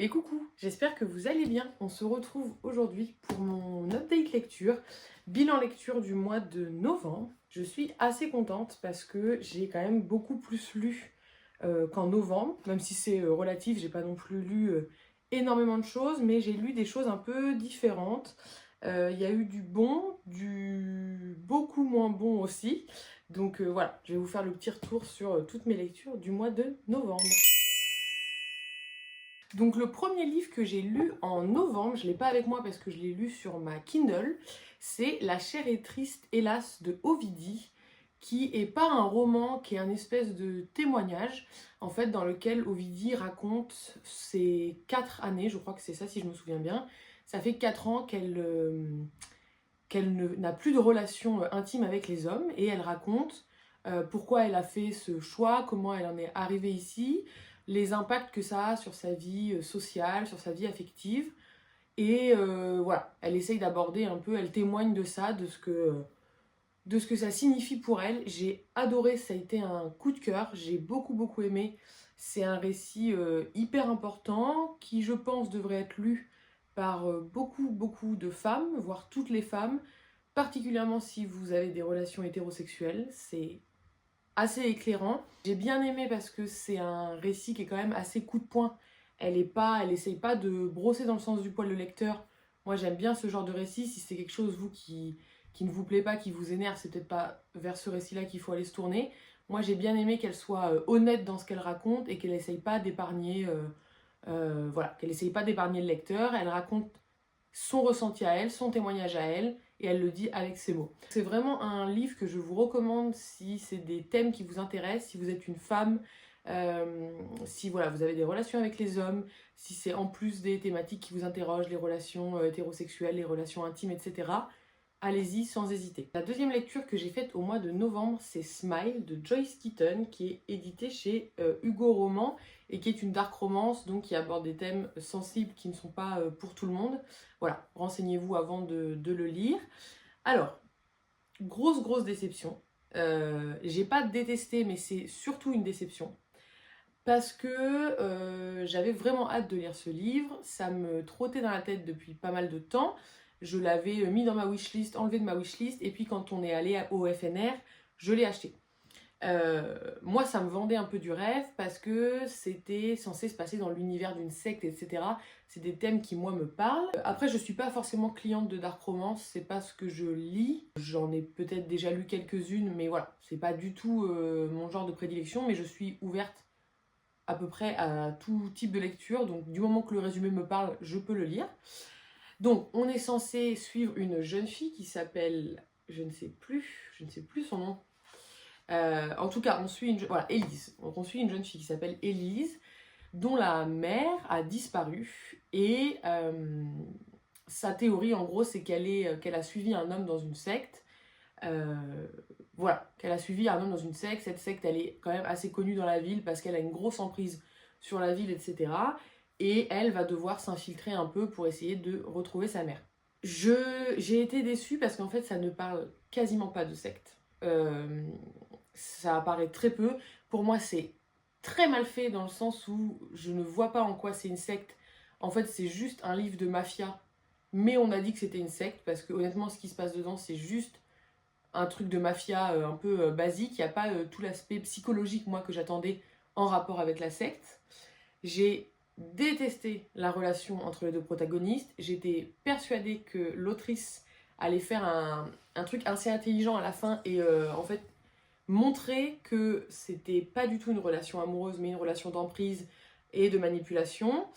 Et coucou, j'espère que vous allez bien. On se retrouve aujourd'hui pour mon update lecture, bilan lecture du mois de novembre. Je suis assez contente parce que j'ai quand même beaucoup plus lu qu'en novembre, même si c'est relatif, j'ai pas non plus lu énormément de choses, mais j'ai lu des choses un peu différentes. Il y a eu du bon, du beaucoup moins bon aussi. Donc voilà, je vais vous faire le petit retour sur toutes mes lectures du mois de novembre. Donc le premier livre que j'ai lu en novembre, je ne l'ai pas avec moi parce que je l'ai lu sur ma Kindle, c'est La chair est triste, hélas, de Ovidie, qui est pas un roman, qui est un espèce de témoignage, en fait, dans lequel Ovidie raconte ses 4 années, je crois que c'est ça si je me souviens bien. Ça fait 4 ans qu'elle n'a plus de relation intime avec les hommes, et elle raconte pourquoi elle a fait ce choix, comment elle en est arrivée ici, les impacts que ça a sur sa vie sociale, sur sa vie affective. Et voilà, elle essaye d'aborder un peu, elle témoigne de ça, de ce que ça signifie pour elle. J'ai adoré, ça a été un coup de cœur, j'ai beaucoup aimé. C'est un récit hyper important qui, je pense, devrait être lu par beaucoup de femmes, voire toutes les femmes, particulièrement si vous avez des relations hétérosexuelles. C'est assez éclairant. J'ai bien aimé parce que c'est un récit qui est quand même assez coup de poing. Elle essaye pas de brosser dans le sens du poil le lecteur. Moi j'aime bien ce genre de récit. Si c'est quelque chose qui ne vous plaît pas, qui vous énerve, c'est peut-être pas vers ce récit-là qu'il faut aller se tourner. Moi j'ai bien aimé qu'elle soit honnête dans ce qu'elle raconte et qu'elle essaye pas d'épargner voilà, qu'elle essaye pas d'épargner le lecteur. Elle raconte son ressenti à elle, son témoignage à elle, et elle le dit avec ses mots. C'est vraiment un livre que je vous recommande si c'est des thèmes qui vous intéressent, si vous êtes une femme, si voilà, vous avez des relations avec les hommes, si c'est en plus des thématiques qui vous interrogent, les relations hétérosexuelles, les relations intimes, etc. Allez-y sans hésiter. La deuxième lecture que j'ai faite au mois de novembre, c'est Smile de Joyce Keaton, qui est édité chez Hugo Roman et qui est une dark romance, donc qui aborde des thèmes sensibles qui ne sont pas pour tout le monde. Voilà, renseignez-vous avant de le lire. Alors, grosse déception. J'ai pas détesté, mais c'est surtout une déception. Parce que j'avais vraiment hâte de lire ce livre, ça me trottait dans la tête depuis pas mal de temps. Je l'avais mis dans ma wishlist, enlevé de ma wishlist, et puis quand on est allé au FNR, je l'ai acheté. Moi, ça me vendait un peu du rêve parce que c'était censé se passer dans l'univers d'une secte, etc. C'est des thèmes qui, moi, me parlent. Après, je suis pas forcément cliente de dark romance, c'est pas ce que je lis. J'en ai peut-être déjà lu quelques-unes, mais voilà, c'est pas du tout mon genre de prédilection, mais je suis ouverte à peu près à tout type de lecture, donc du moment que le résumé me parle, je peux le lire. Donc, on est censé suivre une jeune fille qui s'appelle, je ne sais plus son nom. En tout cas, on suit voilà, Élise. Donc, on suit une jeune fille qui s'appelle Élise, dont la mère a disparu. Et sa théorie, en gros, c'est qu'elle a suivi un homme dans une secte. Voilà, qu'elle a suivi un homme dans une secte. Cette secte, elle est quand même assez connue dans la ville parce qu'elle a une grosse emprise sur la ville, etc. Et elle va devoir s'infiltrer un peu pour essayer de retrouver sa mère. J'ai été déçue parce qu'en fait, ça ne parle quasiment pas de secte. Ça apparaît très peu. Pour moi, c'est très mal fait dans le sens où je ne vois pas en quoi c'est une secte. En fait, c'est juste un livre de mafia, mais on a dit que c'était une secte parce que honnêtement, ce qui se passe dedans, c'est juste un truc de mafia un peu basique. Il n'y a pas tout l'aspect psychologique, moi, que j'attendais en rapport avec la secte. J'ai détesté la relation entre les deux protagonistes. J'étais persuadée que l'autrice allait faire un truc assez intelligent à la fin et en fait montrer que c'était pas du tout une relation amoureuse mais une relation d'emprise et de manipulation.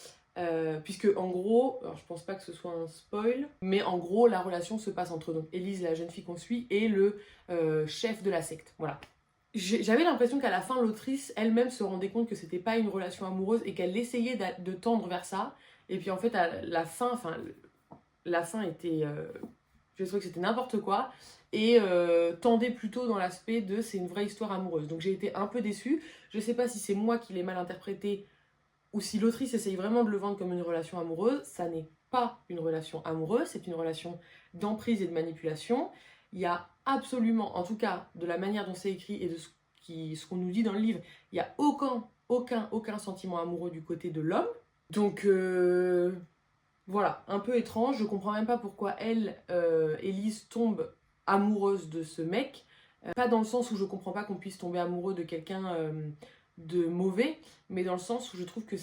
Puisque en gros, alors je pense pas que ce soit un spoil, mais en gros la relation se passe entre donc Élise, la jeune fille qu'on suit, et le chef de la secte. Voilà. J'avais l'impression qu'à la fin l'autrice elle-même se rendait compte que c'était pas une relation amoureuse et qu'elle essayait de tendre vers ça. Et puis en fait à la fin, la fin était, je trouvais que c'était n'importe quoi et tendait plutôt dans l'aspect de c'est une vraie histoire amoureuse. Donc j'ai été un peu déçue. Je sais pas si c'est moi qui l'ai mal interprété ou si l'autrice essaye vraiment de le vendre comme une relation amoureuse. Ça n'est pas une relation amoureuse, c'est une relation d'emprise et de manipulation. Il y a absolument, en tout cas de la manière dont c'est écrit et de ce qu'on nous dit dans le livre, il n'y a aucun sentiment amoureux du côté de l'homme. Donc voilà, un peu étrange, je comprends même pas pourquoi elle, Élise, tombe amoureuse de ce mec. Pas dans le sens où je comprends pas qu'on puisse tomber amoureux de quelqu'un de mauvais, mais dans le sens où je trouve que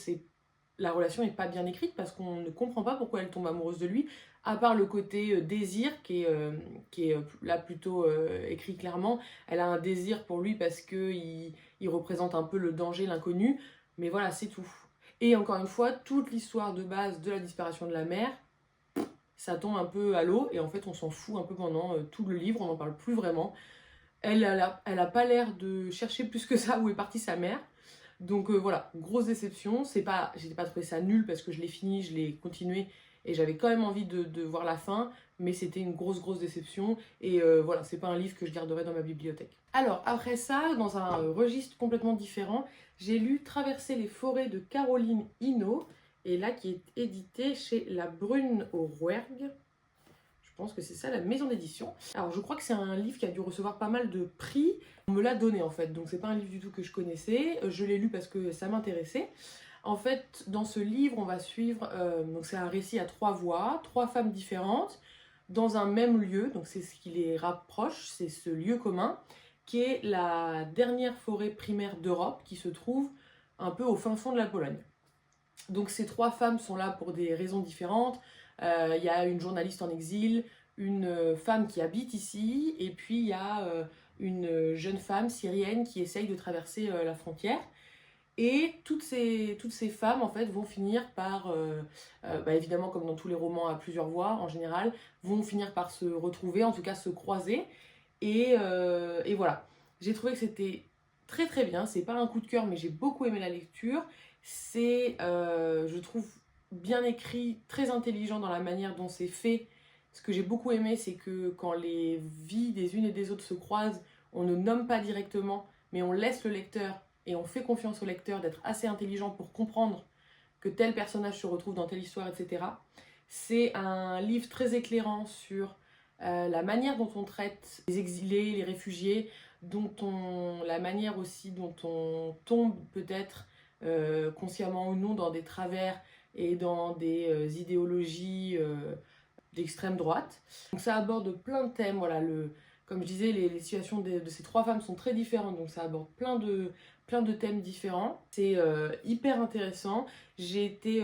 la relation n'est pas bien écrite parce qu'on ne comprend pas pourquoi elle tombe amoureuse de lui, à part le côté désir qui est là plutôt écrit clairement. Elle a un désir pour lui parce qu'il représente un peu le danger, l'inconnu, mais voilà, c'est tout. Et encore une fois, toute l'histoire de base de la disparition de la mère, ça tombe un peu à l'eau et en fait on s'en fout un peu pendant tout le livre, on n'en parle plus vraiment. Elle a pas l'air de chercher plus que ça où est partie sa mère. Donc voilà, grosse déception. J'ai pas trouvé ça nul parce que je l'ai fini, je l'ai continué et j'avais quand même envie de voir la fin, mais c'était une grosse déception et voilà, c'est pas un livre que je garderai dans ma bibliothèque. Alors après ça, dans un registre complètement différent, j'ai lu Traverser les forêts de Caroline Hinault, et là qui est édité chez La Brune au Rouergue. Je pense que c'est ça la maison d'édition. Alors je crois que c'est un livre qui a dû recevoir pas mal de prix. On me l'a donné en fait, donc c'est pas un livre du tout que je connaissais. Je l'ai lu parce que ça m'intéressait. En fait, dans ce livre, on va suivre, donc c'est un récit à 3 voix, 3 femmes différentes, dans un même lieu, donc c'est ce qui les rapproche, c'est ce lieu commun, qui est la dernière forêt primaire d'Europe, qui se trouve un peu au fin fond de la Pologne. Donc ces 3 femmes sont là pour des raisons différentes. Il y a une journaliste en exil, une femme qui habite ici, et puis il y a une jeune femme syrienne qui essaye de traverser la frontière. Et toutes ces femmes, en fait, vont finir par, évidemment, comme dans tous les romans à plusieurs voix, en général, vont finir par se retrouver, en tout cas se croiser. Et voilà. J'ai trouvé que c'était très bien. C'est pas un coup de cœur, mais j'ai beaucoup aimé la lecture. C'est, je trouve, bien écrit, très intelligent dans la manière dont c'est fait. Ce que j'ai beaucoup aimé, c'est que quand les vies des unes et des autres se croisent, on ne nomme pas directement, mais on laisse le lecteur et on fait confiance au lecteur d'être assez intelligent pour comprendre que tel personnage se retrouve dans telle histoire, etc. C'est un livre très éclairant sur la manière dont on traite les exilés, les réfugiés, la manière aussi dont on tombe peut-être consciemment ou non dans des travers et dans des idéologies d'extrême droite. Donc ça aborde plein de thèmes, voilà, comme je disais, les situations de ces 3 femmes sont très différentes, donc ça aborde plein de thèmes différents. C'est hyper intéressant. J'ai été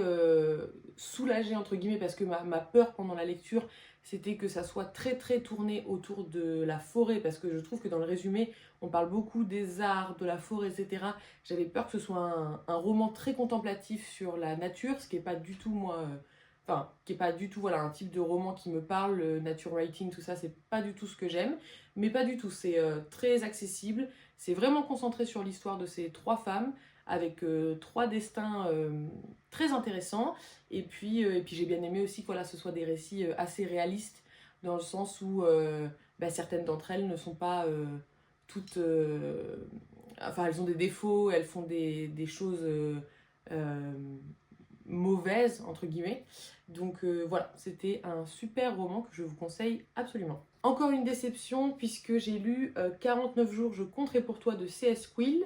soulagée, entre guillemets, parce que ma peur pendant la lecture, c'était que ça soit très tourné autour de la forêt, parce que je trouve que dans le résumé, on parle beaucoup des arbres, de la forêt, etc. J'avais peur que ce soit un roman très contemplatif sur la nature, ce qui n'est pas du tout, moi... Enfin, qui n'est pas du tout voilà, un type de roman qui me parle, le nature writing, tout ça, c'est pas du tout ce que j'aime, mais pas du tout, c'est très accessible, c'est vraiment concentré sur l'histoire de ces 3 femmes, avec 3 destins très intéressants, et puis j'ai bien aimé aussi que voilà, ce soit des récits assez réalistes, dans le sens où certaines d'entre elles ne sont pas toutes... enfin, elles ont des défauts, elles font des choses... mauvaise entre guillemets, donc voilà, c'était un super roman que je vous conseille absolument. Encore une déception puisque j'ai lu 49 jours je compterai pour toi de C.S. Quill,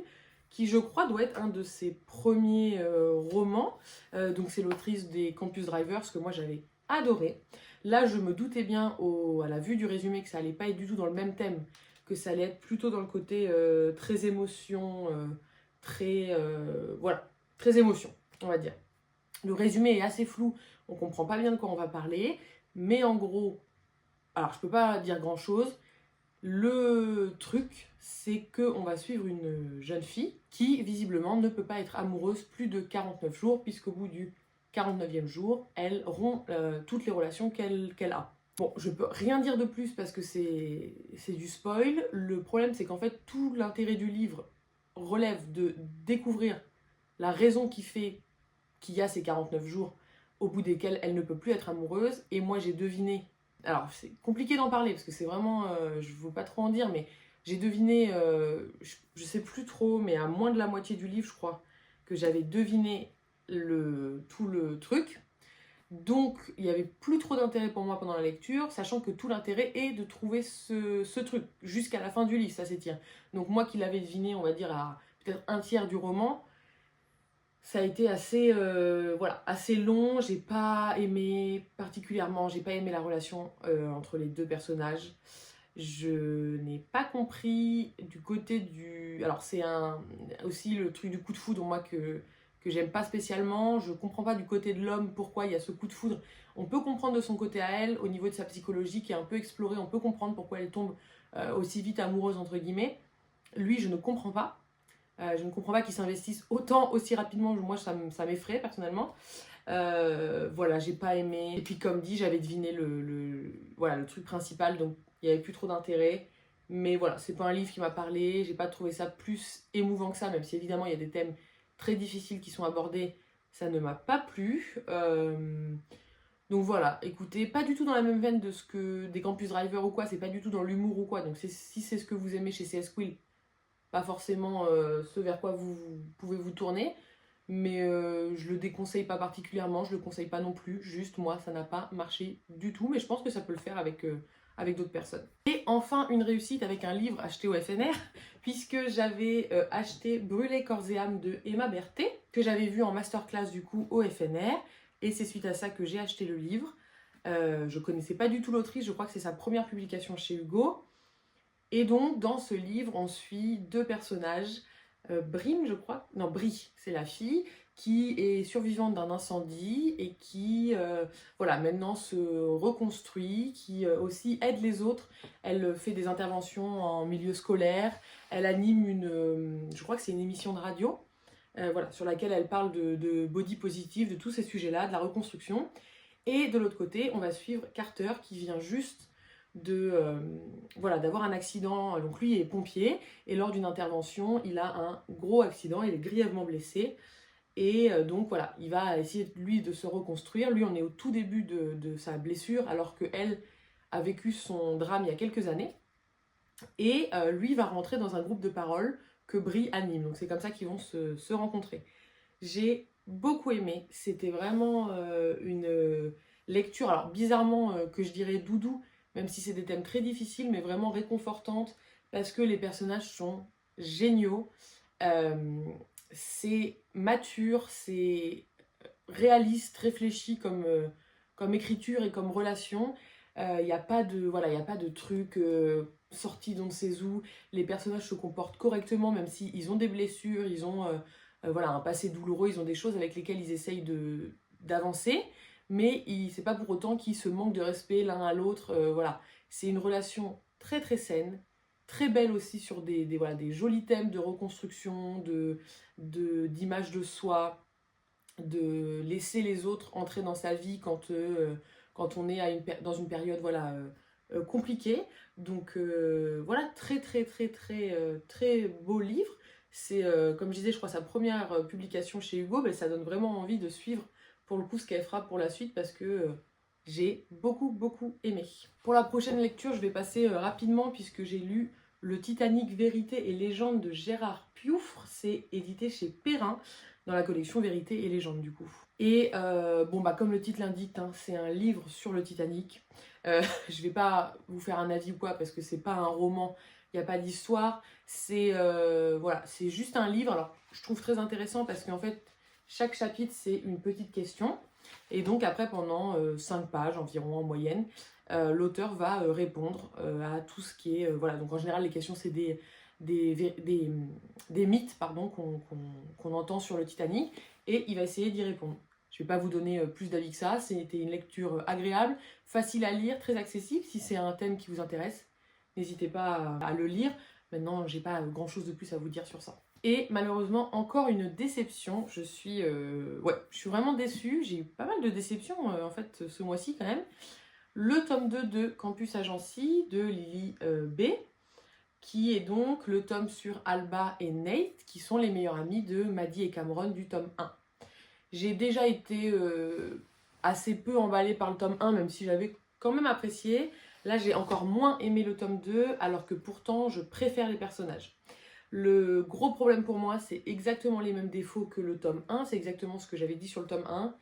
qui je crois doit être un de ses premiers romans, donc c'est l'autrice des Campus Drivers que moi j'avais adoré. Là je me doutais bien à la vue du résumé que ça allait pas être du tout dans le même thème, que ça allait être plutôt dans le côté très émotion, voilà, très émotion on va dire. Le résumé est assez flou, on comprend pas bien de quoi on va parler, mais en gros, alors je peux pas dire grand chose. Le truc, c'est qu'on va suivre une jeune fille qui, visiblement, ne peut pas être amoureuse plus de 49 jours, puisqu'au bout du 49e jour, elle rompt toutes les relations qu'elle a. Bon, je peux rien dire de plus parce que c'est du spoil. Le problème, c'est qu'en fait, tout l'intérêt du livre relève de découvrir la raison qui fait qu'il y a ces 49 jours au bout desquels elle ne peut plus être amoureuse. Et moi, j'ai deviné... Alors, c'est compliqué d'en parler, parce que c'est vraiment... je ne veux pas trop en dire, mais j'ai deviné... je sais plus trop, mais à moins de la moitié du livre, je crois, que j'avais deviné tout le truc. Donc, il n'y avait plus trop d'intérêt pour moi pendant la lecture, sachant que tout l'intérêt est de trouver ce truc jusqu'à la fin du livre, ça s'étire. Donc, moi qui l'avais deviné, on va dire, à peut-être un tiers du roman, Ça a été assez, voilà, assez long, j'ai pas aimé particulièrement, j'ai pas aimé la relation entre les deux personnages. Je n'ai pas compris du côté du... Alors c'est aussi le truc du coup de foudre, moi que j'aime pas spécialement. Je comprends pas du côté de l'homme pourquoi il y a ce coup de foudre. On peut comprendre de son côté à elle, au niveau de sa psychologie qui est un peu explorée, on peut comprendre pourquoi elle tombe aussi vite amoureuse entre guillemets. Lui, je ne comprends pas. Je ne comprends pas qu'il s'investisse autant, aussi rapidement. Moi, ça m'effraie personnellement. Voilà, j'ai pas aimé. Et puis, comme dit, j'avais deviné voilà, le truc principal, donc il n'y avait plus trop d'intérêt. Mais voilà, c'est pas un livre qui m'a parlé. J'ai pas trouvé ça plus émouvant que ça, même si évidemment il y a des thèmes très difficiles qui sont abordés. Ça ne m'a pas plu. Donc voilà, écoutez, pas du tout dans la même veine de ce que des Campus Driver ou quoi. C'est pas du tout dans l'humour ou quoi. Donc si c'est ce que vous aimez chez CS Quill, pas forcément ce vers quoi vous pouvez vous tourner, mais je le déconseille pas particulièrement, je le conseille pas non plus, juste moi ça n'a pas marché du tout, mais je pense que ça peut le faire avec d'autres personnes. Et enfin une réussite avec un livre acheté au FNR, puisque j'avais acheté Brûler corps et âme de Emma Berthet, que j'avais vu en masterclass du coup au FNR, et c'est suite à ça que j'ai acheté le livre. Je connaissais pas du tout l'autrice, je crois que c'est sa première publication chez Hugo. Et donc, dans ce livre, on suit deux personnages, Brim, je crois, non, Brie, c'est la fille, qui est survivante d'un incendie et qui, voilà, maintenant se reconstruit, qui aussi aide les autres. Elle fait des interventions en milieu scolaire, elle anime je crois que c'est une émission de radio, voilà, sur laquelle elle parle de body positive, de tous ces sujets-là, de la reconstruction. Et de l'autre côté, on va suivre Carter qui vient juste voilà, d'avoir un accident. Donc lui il est pompier et lors d'une intervention, il a un gros accident, il est grièvement blessé. Et donc voilà, il va essayer lui de se reconstruire. Lui, on est au tout début de sa blessure alors qu'elle a vécu son drame il y a quelques années. Et lui va rentrer dans un groupe de parole que Brie anime. Donc c'est comme ça qu'ils vont se rencontrer. J'ai beaucoup aimé. C'était vraiment une lecture, alors bizarrement que je dirais doudou, même si c'est des thèmes très difficiles, mais vraiment réconfortante, parce que les personnages sont géniaux. C'est mature, c'est réaliste, réfléchi comme écriture et comme relation. Il n'y a pas de, voilà, y a pas de trucs sortis d'on ne sait où. Les personnages se comportent correctement, même s'ils ont des blessures, ils ont voilà, un passé douloureux, ils ont des choses avec lesquelles ils essayent d'avancer, mais c'est pas pour autant qu'ils se manquent de respect l'un à l'autre. Voilà. C'est une relation très très saine, très belle aussi sur voilà, des jolis thèmes de reconstruction, d'image de soi, de laisser les autres entrer dans sa vie quand on est dans une période voilà, compliquée. Donc voilà, très très très très très beau livre. C'est, comme je disais, je crois sa première publication chez Hugo, mais ça donne vraiment envie de suivre pour le coup ce qu'elle fera pour la suite parce que j'ai beaucoup beaucoup aimé. Pour la prochaine lecture, je vais passer rapidement puisque j'ai lu Le Titanic, Vérité et Légende de Gérard Pioufre. C'est édité chez Perrin dans la collection Vérité et Légende du coup. Et bon bah comme le titre l'indique, hein, c'est un livre sur le Titanic. Je vais pas vous faire un avis ou quoi parce que c'est pas un roman, il n'y a pas d'histoire. C'est voilà, c'est juste un livre. Alors je trouve très intéressant parce qu'en fait chaque chapitre c'est une petite question. Et donc après pendant 5 pages environ en moyenne, l'auteur va répondre à tout ce qui est... voilà, donc en général les questions c'est des mythes pardon, qu'on entend sur le Titanic et il va essayer d'y répondre. Je ne vais pas vous donner plus d'avis que ça, c'était une lecture agréable, facile à lire, très accessible. Si c'est un thème qui vous intéresse, n'hésitez pas à le lire. Maintenant, j'ai pas grand chose de plus à vous dire sur ça. Et malheureusement, encore une déception. Je suis vraiment déçue. J'ai eu pas mal de déceptions en fait ce mois-ci quand même. Le tome 2 de Campus Agency de Lily B, qui est donc le tome sur Alba et Nate, qui sont les meilleurs amis de Maddie et Cameron du tome 1. J'ai déjà été assez peu emballée par le tome 1, même si j'avais quand même apprécié. Là, j'ai encore moins aimé le tome 2, alors que pourtant, je préfère les personnages. Le gros problème pour moi, c'est exactement les mêmes défauts que le tome 1, c'est exactement ce que j'avais dit sur le tome 1.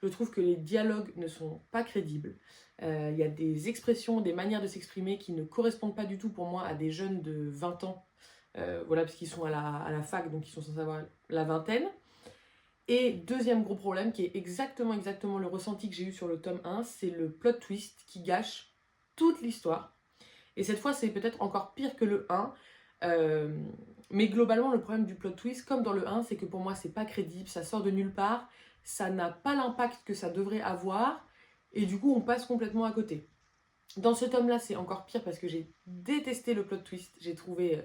Je trouve que les dialogues ne sont pas crédibles. Il y a des expressions, des manières de s'exprimer qui ne correspondent pas du tout pour moi à des jeunes de 20 ans. Voilà, parce qu'ils sont à la fac, donc ils sont censés avoir la vingtaine. Et deuxième gros problème, qui est exactement le ressenti que j'ai eu sur le tome 1, c'est le plot twist qui gâche toute l'histoire. Et cette fois, c'est peut-être encore pire que le 1. Mais globalement, le problème du plot twist, comme dans le 1, c'est que pour moi, c'est pas crédible, ça sort de nulle part, ça n'a pas l'impact que ça devrait avoir, et du coup, on passe complètement à côté. Dans ce tome-là, c'est encore pire parce que j'ai détesté le plot twist. J'ai trouvé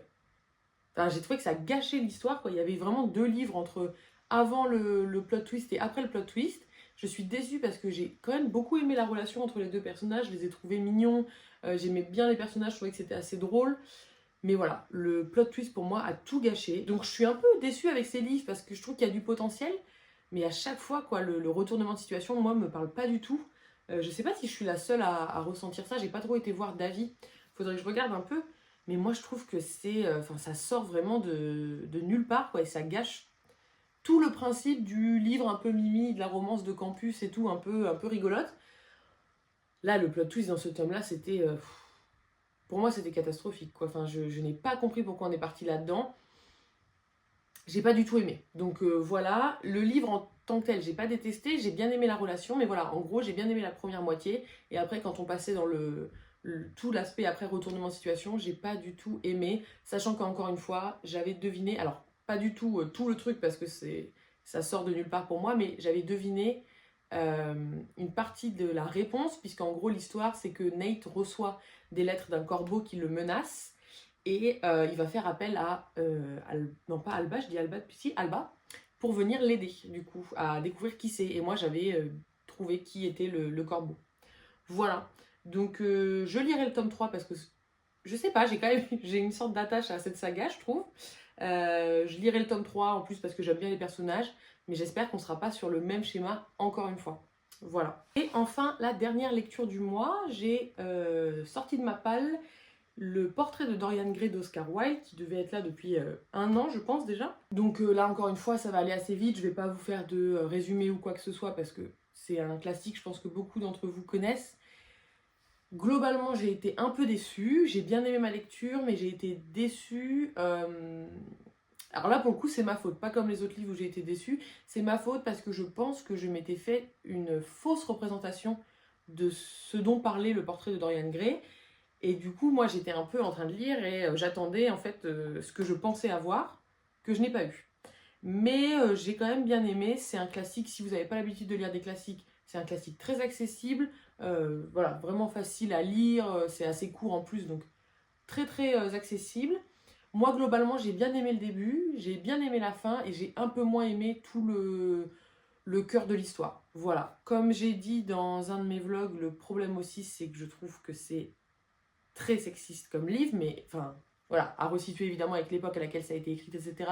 que ça gâchait l'histoire, quoi. Il y avait vraiment 2 livres entre avant le plot twist et après le plot twist. Je suis déçue parce que j'ai quand même beaucoup aimé la relation entre les 2 personnages, je les ai trouvés mignons, j'aimais bien les personnages, je trouvais que c'était assez drôle. Mais voilà, le plot twist pour moi a tout gâché. Donc je suis un peu déçue avec ces livres parce que je trouve qu'il y a du potentiel. Mais à chaque fois, quoi, le retournement de situation, moi, me parle pas du tout. Je sais pas si je suis la seule à ressentir ça. J'ai pas trop été voir d'avis. Faudrait que je regarde un peu. Mais moi, je trouve que ça sort vraiment de nulle part, quoi. Et ça gâche tout le principe du livre un peu mimi, de la romance de campus et tout, un peu rigolote. Là, le plot twist dans ce tome-là, c'était... pour moi, c'était catastrophique, quoi. Enfin, je n'ai pas compris pourquoi on est parti là-dedans. J'ai pas du tout aimé. Donc voilà, le livre en tant que tel, j'ai pas détesté, j'ai bien aimé la relation, mais voilà, en gros, j'ai bien aimé la première moitié. Et après, quand on passait dans tout l'aspect après retournement de situation, j'ai pas du tout aimé, sachant qu'encore une fois, j'avais deviné, alors pas du tout tout le truc parce que ça sort de nulle part pour moi, mais j'avais deviné une partie de la réponse, puisqu'en gros, l'histoire, c'est que Nate reçoit des lettres d'un corbeau qui le menace. Et il va faire appel à, non pas Alba, je dis Alba depuis si, Alba, pour venir l'aider, du coup, à découvrir qui c'est. Et moi, j'avais trouvé qui était le corbeau. Voilà. Donc, je lirai le tome 3 parce que, je sais pas, j'ai une sorte d'attache à cette saga, je trouve. Je lirai le tome 3 en plus parce que j'aime bien les personnages, mais j'espère qu'on sera pas sur le même schéma encore une fois. Voilà. Et enfin, la dernière lecture du mois, j'ai sorti de ma palle le portrait de Dorian Gray d'Oscar Wilde, qui devait être là depuis 1 an, je pense déjà. Donc là, encore une fois, ça va aller assez vite. Je vais pas vous faire de résumé ou quoi que ce soit, parce que c'est un classique, je pense que beaucoup d'entre vous connaissent. Globalement, j'ai été un peu déçue. J'ai bien aimé ma lecture, mais j'ai été déçue. Alors là, pour le coup, c'est ma faute. Pas comme les autres livres où j'ai été déçue. C'est ma faute parce que je pense que je m'étais fait une fausse représentation de ce dont parlait le portrait de Dorian Gray. Et du coup, moi, j'étais un peu en train de lire et j'attendais en fait ce que je pensais avoir, que je n'ai pas eu. Mais j'ai quand même bien aimé, c'est un classique, si vous n'avez pas l'habitude de lire des classiques, c'est un classique très accessible, voilà, vraiment facile à lire, c'est assez court en plus, donc très accessible. Moi, globalement, j'ai bien aimé le début, j'ai bien aimé la fin et j'ai un peu moins aimé tout le cœur de l'histoire. Voilà, comme j'ai dit dans un de mes vlogs, le problème aussi, c'est que je trouve que c'est très sexiste comme livre, mais enfin, voilà, à resituer évidemment avec l'époque à laquelle ça a été écrit, etc.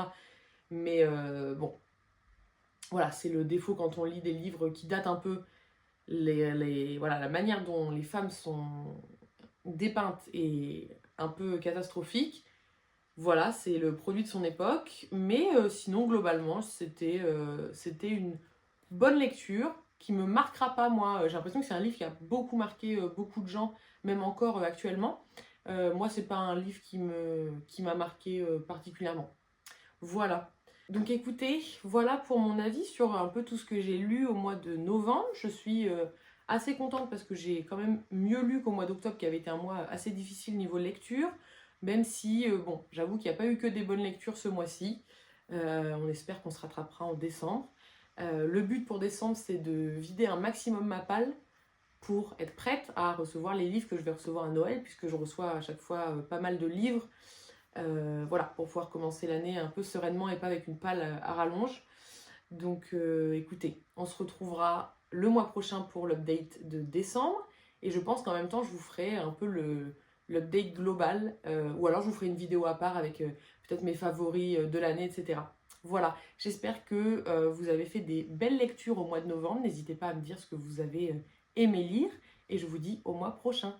Mais bon, voilà, c'est le défaut quand on lit des livres qui datent un peu, voilà, la manière dont les femmes sont dépeintes est un peu catastrophique. Voilà, c'est le produit de son époque, mais sinon, globalement, c'était une bonne lecture qui me marquera pas, moi. J'ai l'impression que c'est un livre qui a beaucoup marqué beaucoup de gens, même encore actuellement. Moi, c'est pas un livre qui m'a marqué particulièrement. Voilà. Donc écoutez, voilà pour mon avis sur un peu tout ce que j'ai lu au mois de novembre. Je suis assez contente parce que j'ai quand même mieux lu qu'au mois d'octobre, qui avait été un mois assez difficile niveau lecture. Même si, bon, j'avoue qu'il n'y a pas eu que des bonnes lectures ce mois-ci. On espère qu'on se rattrapera en décembre. Le but pour décembre, c'est de vider un maximum ma palle pour être prête à recevoir les livres que je vais recevoir à Noël, puisque je reçois à chaque fois pas mal de livres. Voilà, pour pouvoir commencer l'année un peu sereinement et pas avec une palle à rallonge. Donc écoutez, on se retrouvera le mois prochain pour l'update de décembre. Et je pense qu'en même temps, je vous ferai un peu l'update global, ou alors je vous ferai une vidéo à part avec peut-être mes favoris de l'année, etc. Voilà, j'espère que vous avez fait des belles lectures au mois de novembre. N'hésitez pas à me dire ce que vous avez aimé lire et je vous dis au mois prochain.